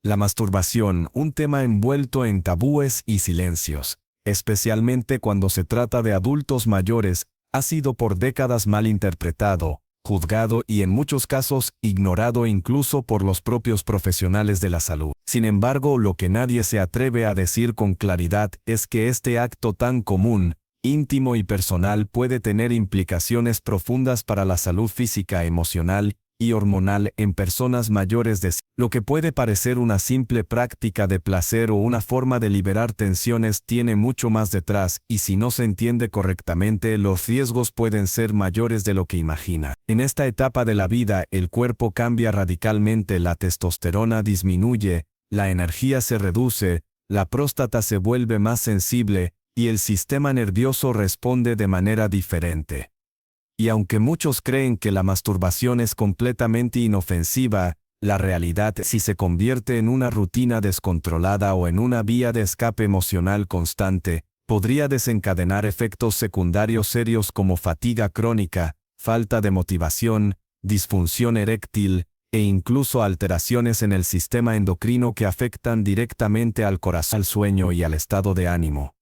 La masturbación, un tema envuelto en tabúes y silencios, especialmente cuando se trata de adultos mayores, ha sido por décadas mal interpretado, juzgado y en muchos casos ignorado incluso por los propios profesionales de la salud. Sin embargo, lo que nadie se atreve a decir con claridad es que este acto tan común, íntimo y personal puede tener implicaciones profundas para la salud física, emocional y hormonal en personas mayores de lo que puede parecer una simple práctica de placer o una forma de liberar tensiones tiene mucho más detrás y si no se entiende correctamente los riesgos pueden ser mayores de lo que imagina. En esta etapa de la vida el cuerpo cambia radicalmente, la testosterona disminuye, la energía se reduce, la próstata se vuelve más sensible y el sistema nervioso responde de manera diferente. Y aunque muchos creen que la masturbación es completamente inofensiva, la realidad si se convierte en una rutina descontrolada o en una vía de escape emocional constante, podría desencadenar efectos secundarios serios como fatiga crónica, falta de motivación, disfunción eréctil, e incluso alteraciones en el sistema endocrino que afectan directamente al corazón, al sueño y al estado de ánimo.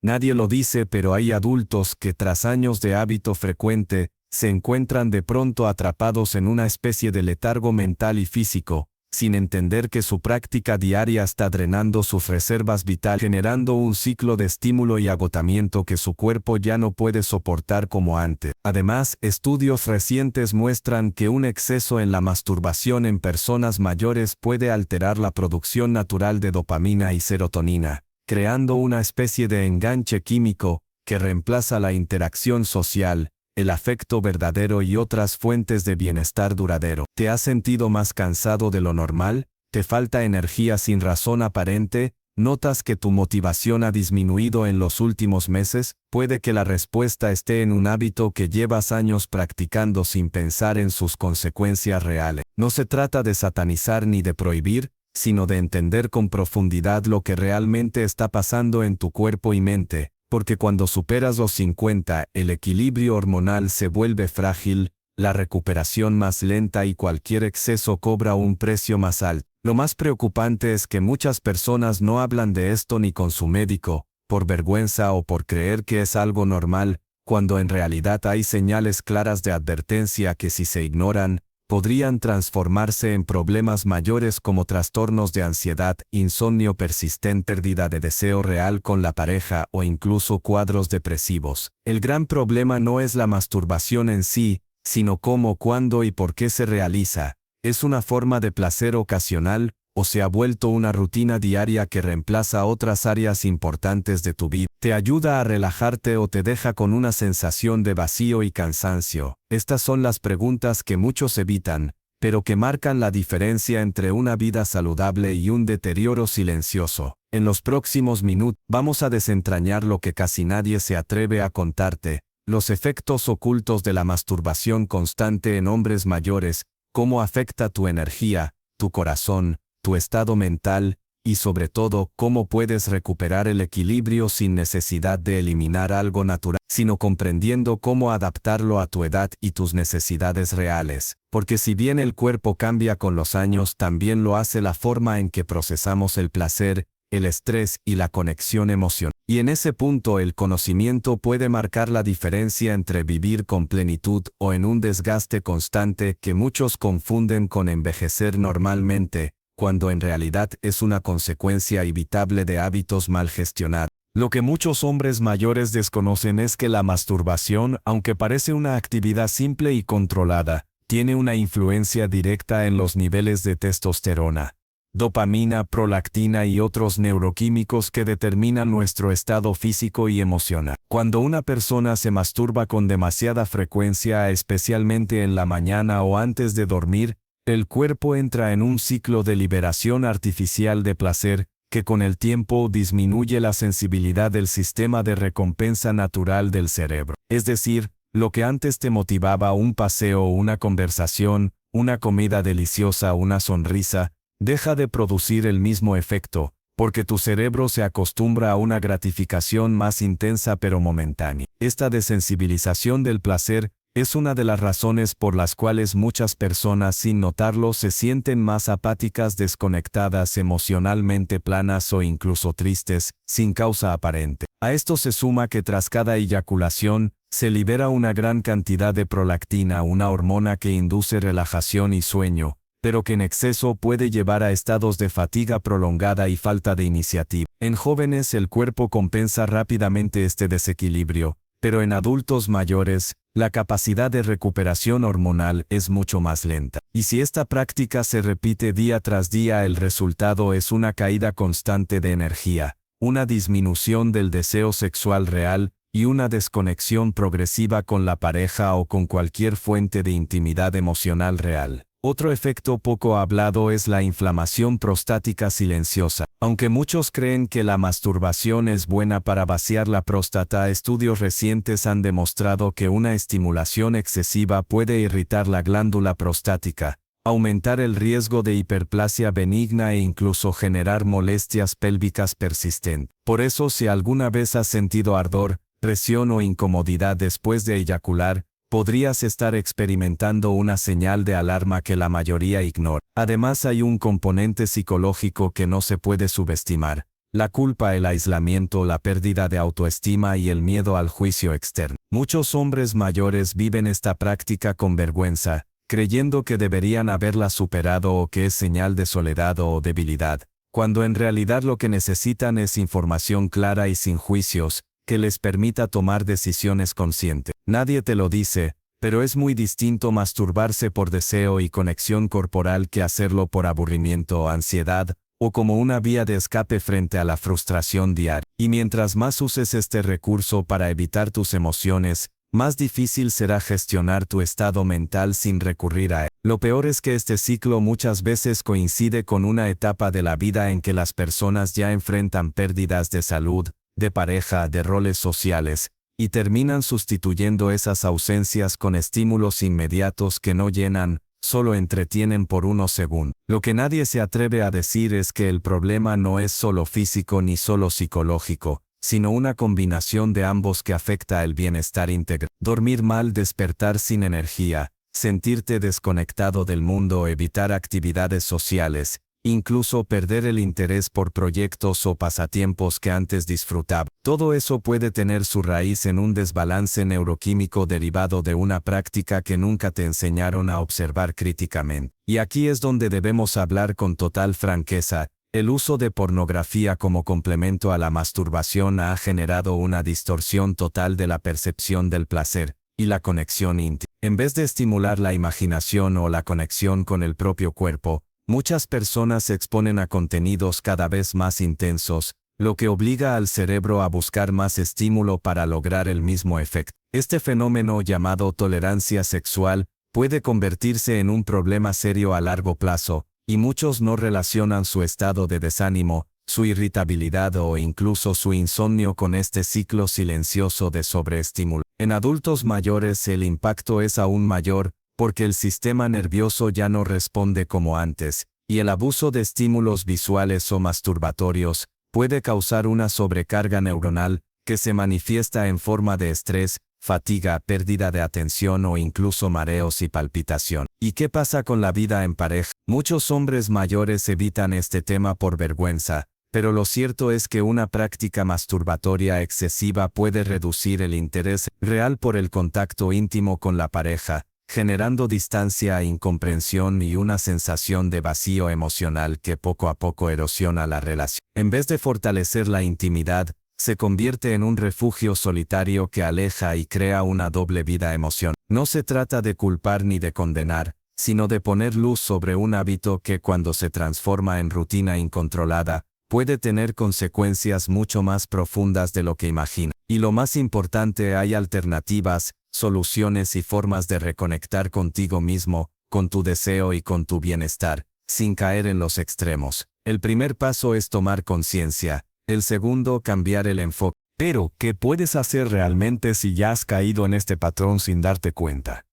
Nadie lo dice, pero hay adultos que tras años de hábito frecuente, se encuentran de pronto atrapados en una especie de letargo mental y físico, sin entender que su práctica diaria está drenando sus reservas vitales, generando un ciclo de estímulo y agotamiento que su cuerpo ya no puede soportar como antes. Además, estudios recientes muestran que un exceso en la masturbación en personas mayores puede alterar la producción natural de dopamina y serotonina, creando una especie de enganche químico que reemplaza la interacción social, el afecto verdadero y otras fuentes de bienestar duradero. ¿Te has sentido más cansado de lo normal? ¿Te falta energía sin razón aparente? ¿Notas que tu motivación ha disminuido en los últimos meses? Puede que la respuesta esté en un hábito que llevas años practicando sin pensar en sus consecuencias reales. No se trata de satanizar ni de prohibir, sino de entender con profundidad lo que realmente está pasando en tu cuerpo y mente, porque cuando superas los 50, el equilibrio hormonal se vuelve frágil, la recuperación más lenta y cualquier exceso cobra un precio más alto. Lo más preocupante es que muchas personas no hablan de esto ni con su médico, por vergüenza o por creer que es algo normal, cuando en realidad hay señales claras de advertencia que si se ignoran, podrían transformarse en problemas mayores como trastornos de ansiedad, insomnio persistente, pérdida de deseo real con la pareja o incluso cuadros depresivos. El gran problema no es la masturbación en sí, sino cómo, cuándo y por qué se realiza. ¿Es una forma de placer ocasional, o se ha vuelto una rutina diaria que reemplaza otras áreas importantes de tu vida? ¿Te ayuda a relajarte o te deja con una sensación de vacío y cansancio? Estas son las preguntas que muchos evitan, pero que marcan la diferencia entre una vida saludable y un deterioro silencioso. En los próximos minutos vamos a desentrañar lo que casi nadie se atreve a contarte, los efectos ocultos de la masturbación constante en hombres mayores, cómo afecta tu energía, tu corazón, tu estado mental, y sobre todo, cómo puedes recuperar el equilibrio sin necesidad de eliminar algo natural, sino comprendiendo cómo adaptarlo a tu edad y tus necesidades reales. Porque si bien el cuerpo cambia con los años, también lo hace la forma en que procesamos el placer, el estrés y la conexión emocional. Y en ese punto el conocimiento puede marcar la diferencia entre vivir con plenitud o en un desgaste constante que muchos confunden con envejecer normalmente, cuando en realidad es una consecuencia evitable de hábitos mal gestionados. Lo que muchos hombres mayores desconocen es que la masturbación, aunque parece una actividad simple y controlada, tiene una influencia directa en los niveles de testosterona, dopamina, prolactina y otros neuroquímicos que determinan nuestro estado físico y emocional. Cuando una persona se masturba con demasiada frecuencia, especialmente en la mañana o antes de dormir, el cuerpo entra en un ciclo de liberación artificial de placer, que con el tiempo disminuye la sensibilidad del sistema de recompensa natural del cerebro. Es decir, lo que antes te motivaba, un paseo, una conversación, una comida deliciosa, una sonrisa, deja de producir el mismo efecto, porque tu cerebro se acostumbra a una gratificación más intensa pero momentánea. Esta desensibilización del placer Es una de las razones por las cuales muchas personas sin notarlo se sienten más apáticas, desconectadas, emocionalmente planas o incluso tristes, sin causa aparente. A esto se suma que tras cada eyaculación, se libera una gran cantidad de prolactina, una hormona que induce relajación y sueño, pero que en exceso puede llevar a estados de fatiga prolongada y falta de iniciativa. En jóvenes el cuerpo compensa rápidamente este desequilibrio, pero en adultos mayores, la capacidad de recuperación hormonal es mucho más lenta. Y si esta práctica se repite día tras día, el resultado es una caída constante de energía, una disminución del deseo sexual real y una desconexión progresiva con la pareja o con cualquier fuente de intimidad emocional real. Otro efecto poco hablado es la inflamación prostática silenciosa. Aunque muchos creen que la masturbación es buena para vaciar la próstata, estudios recientes han demostrado que una estimulación excesiva puede irritar la glándula prostática, aumentar el riesgo de hiperplasia benigna e incluso generar molestias pélvicas persistentes. Por eso, si alguna vez has sentido ardor, presión o incomodidad después de eyacular, podrías estar experimentando una señal de alarma que la mayoría ignora. Además, hay un componente psicológico que no se puede subestimar: la culpa, el aislamiento, la pérdida de autoestima y el miedo al juicio externo. Muchos hombres mayores viven esta práctica con vergüenza, creyendo que deberían haberla superado o que es señal de soledad o debilidad, cuando en realidad lo que necesitan es información clara y sin juicios, que les permita tomar decisiones conscientes. Nadie te lo dice, pero es muy distinto masturbarse por deseo y conexión corporal que hacerlo por aburrimiento o ansiedad, o como una vía de escape frente a la frustración diaria. Y mientras más uses este recurso para evitar tus emociones, más difícil será gestionar tu estado mental sin recurrir a él. Lo peor es que este ciclo muchas veces coincide con una etapa de la vida en que las personas ya enfrentan pérdidas de salud, de pareja, de roles sociales, y terminan sustituyendo esas ausencias con estímulos inmediatos que no llenan, solo entretienen por unos segundos. Lo que nadie se atreve a decir es que el problema no es solo físico ni solo psicológico, sino una combinación de ambos que afecta el bienestar integral. Dormir mal, despertar sin energía, sentirte desconectado del mundo, evitar actividades sociales, incluso perder el interés por proyectos o pasatiempos que antes disfrutaba. Todo eso puede tener su raíz en un desbalance neuroquímico derivado de una práctica que nunca te enseñaron a observar críticamente. Y aquí es donde debemos hablar con total franqueza. El uso de pornografía como complemento a la masturbación ha generado una distorsión total de la percepción del placer y la conexión íntima. En vez de estimular la imaginación o la conexión con el propio cuerpo, muchas personas se exponen a contenidos cada vez más intensos, lo que obliga al cerebro a buscar más estímulo para lograr el mismo efecto. Este fenómeno, llamado tolerancia sexual, puede convertirse en un problema serio a largo plazo, y muchos no relacionan su estado de desánimo, su irritabilidad o incluso su insomnio con este ciclo silencioso de sobreestímulo. En adultos mayores el impacto es aún mayor, porque el sistema nervioso ya no responde como antes, y el abuso de estímulos visuales o masturbatorios puede causar una sobrecarga neuronal que se manifiesta en forma de estrés, fatiga, pérdida de atención o incluso mareos y palpitación. ¿Y qué pasa con la vida en pareja? Muchos hombres mayores evitan este tema por vergüenza, pero lo cierto es que una práctica masturbatoria excesiva puede reducir el interés real por el contacto íntimo con la pareja, generando distancia, incomprensión y una sensación de vacío emocional que poco a poco erosiona la relación. En vez de fortalecer la intimidad, se convierte en un refugio solitario que aleja y crea una doble vida emocional. No se trata de culpar ni de condenar, sino de poner luz sobre un hábito que, cuando se transforma en rutina incontrolada, puede tener consecuencias mucho más profundas de lo que imagina. Y lo más importante, hay alternativas, soluciones y formas de reconectar contigo mismo, con tu deseo y con tu bienestar, sin caer en los extremos. El primer paso es tomar conciencia, el segundo, cambiar el enfoque. Pero, ¿qué puedes hacer realmente si ya has caído en este patrón sin darte cuenta?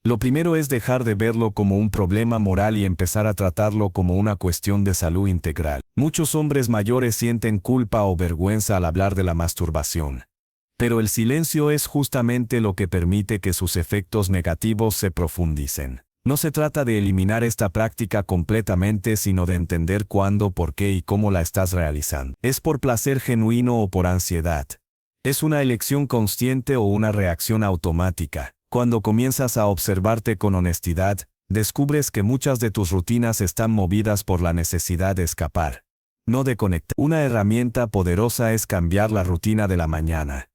Lo primero es dejar de verlo como un problema moral y empezar a tratarlo como una cuestión de salud integral. Muchos hombres mayores sienten culpa o vergüenza al hablar de la masturbación. Pero el silencio es justamente lo que permite que sus efectos negativos se profundicen. No se trata de eliminar esta práctica completamente, sino de entender cuándo, por qué y cómo la estás realizando. ¿Es por placer genuino o por ansiedad? ¿Es una elección consciente o una reacción automática? Cuando comienzas a observarte con honestidad, descubres que muchas de tus rutinas están movidas por la necesidad de escapar, no de conectar. Una herramienta poderosa es cambiar la rutina de la mañana.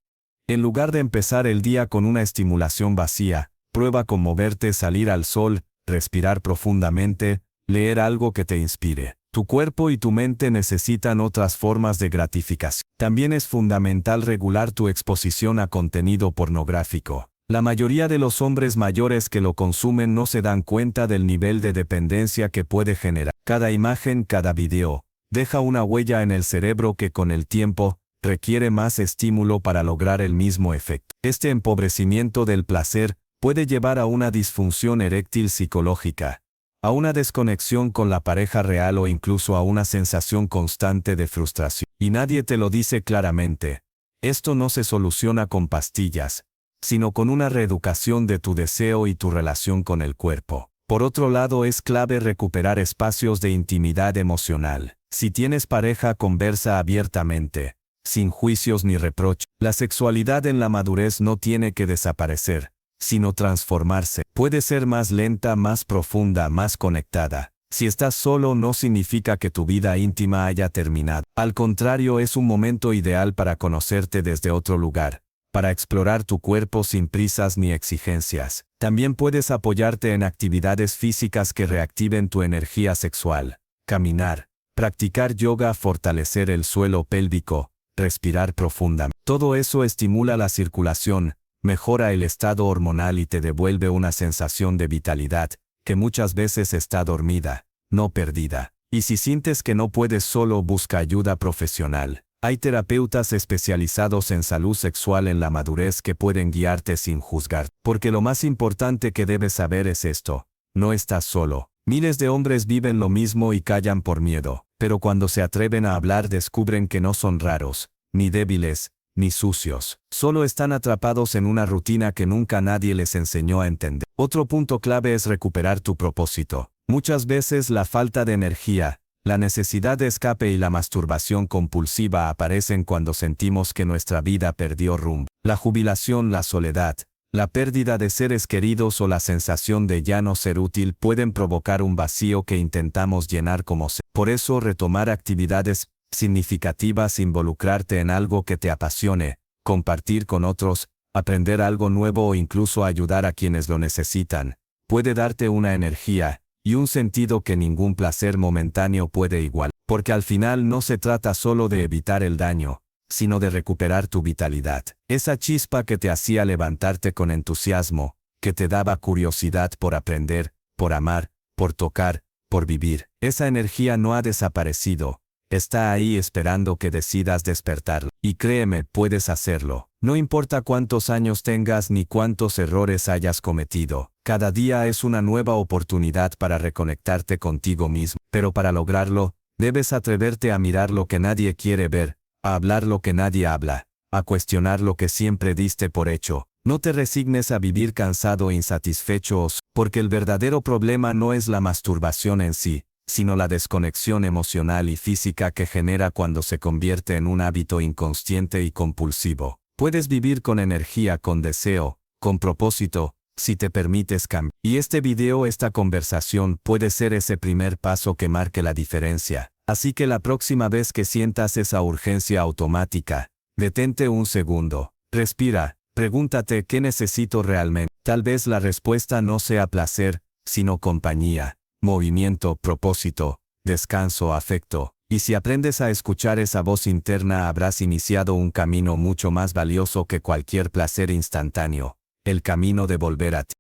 En lugar de empezar el día con una estimulación vacía, prueba con moverte, salir al sol, respirar profundamente, leer algo que te inspire. Tu cuerpo y tu mente necesitan otras formas de gratificación. También es fundamental regular tu exposición a contenido pornográfico. La mayoría de los hombres mayores que lo consumen no se dan cuenta del nivel de dependencia que puede generar. Cada imagen, cada video, deja una huella en el cerebro que con el tiempo requiere más estímulo para lograr el mismo efecto. Este empobrecimiento del placer puede llevar a una disfunción eréctil psicológica, a una desconexión con la pareja real o incluso a una sensación constante de frustración. Y nadie te lo dice claramente. Esto no se soluciona con pastillas, sino con una reeducación de tu deseo y tu relación con el cuerpo. Por otro lado, es clave recuperar espacios de intimidad emocional. Si tienes pareja, conversa abiertamente, sin juicios ni reproches. La sexualidad en la madurez no tiene que desaparecer, sino transformarse. Puede ser más lenta, más profunda, más conectada. Si estás solo no significa que tu vida íntima haya terminado. Al contrario, es un momento ideal para conocerte desde otro lugar, para explorar tu cuerpo sin prisas ni exigencias. También puedes apoyarte en actividades físicas que reactiven tu energía sexual. Caminar, practicar yoga, fortalecer el suelo pélvico, respirar profundamente. Todo eso estimula la circulación, mejora el estado hormonal y te devuelve una sensación de vitalidad, que muchas veces está dormida, no perdida. Y si sientes que no puedes solo, busca ayuda profesional. Hay terapeutas especializados en salud sexual en la madurez que pueden guiarte sin juzgar. Porque lo más importante que debes saber es esto: no estás solo. Miles de hombres viven lo mismo y callan por miedo, pero cuando se atreven a hablar descubren que no son raros, ni débiles, ni sucios. Solo están atrapados en una rutina que nunca nadie les enseñó a entender. Otro punto clave es recuperar tu propósito. Muchas veces la falta de energía, la necesidad de escape y la masturbación compulsiva aparecen cuando sentimos que nuestra vida perdió rumbo. La jubilación, la soledad, la pérdida de seres queridos o la sensación de ya no ser útil pueden provocar un vacío que intentamos llenar como sea. Por eso, retomar actividades significativas, involucrarte en algo que te apasione, compartir con otros, aprender algo nuevo o incluso ayudar a quienes lo necesitan, puede darte una energía y un sentido que ningún placer momentáneo puede igualar. Porque al final no se trata solo de evitar el daño, sino de recuperar tu vitalidad. Esa chispa que te hacía levantarte con entusiasmo, que te daba curiosidad por aprender, por amar, por tocar, por vivir. Esa energía no ha desaparecido. Está ahí esperando que decidas despertarla. Y créeme, puedes hacerlo. No importa cuántos años tengas ni cuántos errores hayas cometido. Cada día es una nueva oportunidad para reconectarte contigo mismo. Pero para lograrlo, debes atreverte a mirar lo que nadie quiere ver, a hablar lo que nadie habla, a cuestionar lo que siempre diste por hecho. No te resignes a vivir cansado e insatisfecho, porque el verdadero problema no es la masturbación en sí, sino la desconexión emocional y física que genera cuando se convierte en un hábito inconsciente y compulsivo. Puedes vivir con energía, con deseo, con propósito, si te permites cambiar. Y este video, esta conversación, puede ser ese primer paso que marque la diferencia. Así que la próxima vez que sientas esa urgencia automática, detente un segundo, respira, pregúntate ¿qué necesito realmente? Tal vez la respuesta no sea placer, sino compañía, movimiento, propósito, descanso, afecto. Y si aprendes a escuchar esa voz interna, habrás iniciado un camino mucho más valioso que cualquier placer instantáneo, el camino de volver a ti.